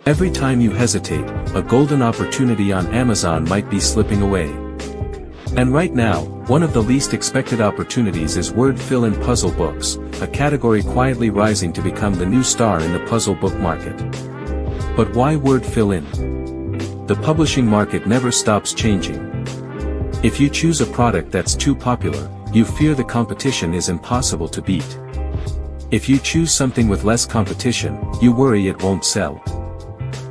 Every time you hesitate, a golden opportunity on Amazon might be slipping away. And right now, one of the least expected opportunities is word fill-in puzzle books, a category quietly rising to become the new star in the puzzle book market. But why word fill-in? The publishing market never stops changing. If you choose a product that's too popular, you fear the competition is impossible to beat. If you choose something with less competition, you worry it won't sell.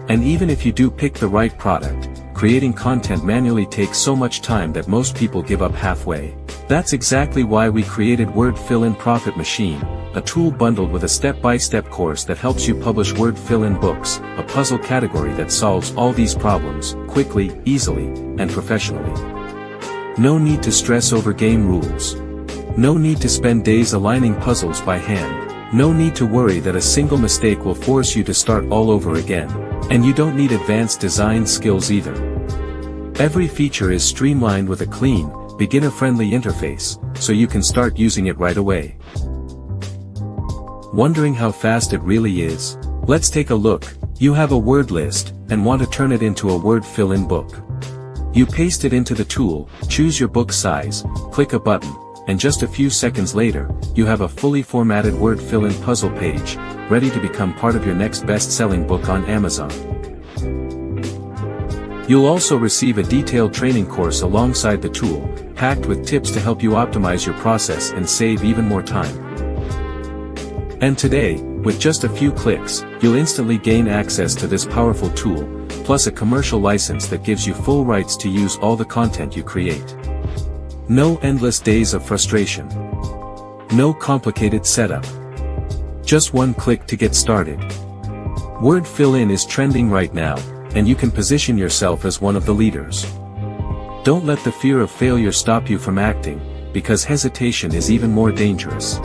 And even if you do pick the right product, creating content manually takes so much time that most people give up halfway. That's exactly why we created Word Fill-In Profit Machine, a tool bundled with a step-by-step course that helps you publish word fill-in books, a puzzle category that solves all these problems, quickly, easily, and professionally. No need to stress over game rules. No need to spend days aligning puzzles by hand. No need to worry that a single mistake will force you to start all over again. And you don't need advanced design skills either. Every feature is streamlined with a clean, beginner-friendly interface, so you can start using it right away. Wondering how fast it really is? Let's take a look. You have a word list, and want to turn it into a word fill-in book. You paste it into the tool, choose your book size, click a button, and just a few seconds later, you have a fully formatted word fill-in puzzle page, ready to become part of your next best-selling book on Amazon. You'll also receive a detailed training course alongside the tool, packed with tips to help you optimize your process and save even more time. And today, with just a few clicks, you'll instantly gain access to this powerful tool, plus a commercial license that gives you full rights to use all the content you create. No endless days of frustration. No complicated setup. Just one click to get started. Word fill-in is trending right now, and you can position yourself as one of the leaders. Don't let the fear of failure stop you from acting, because hesitation is even more dangerous.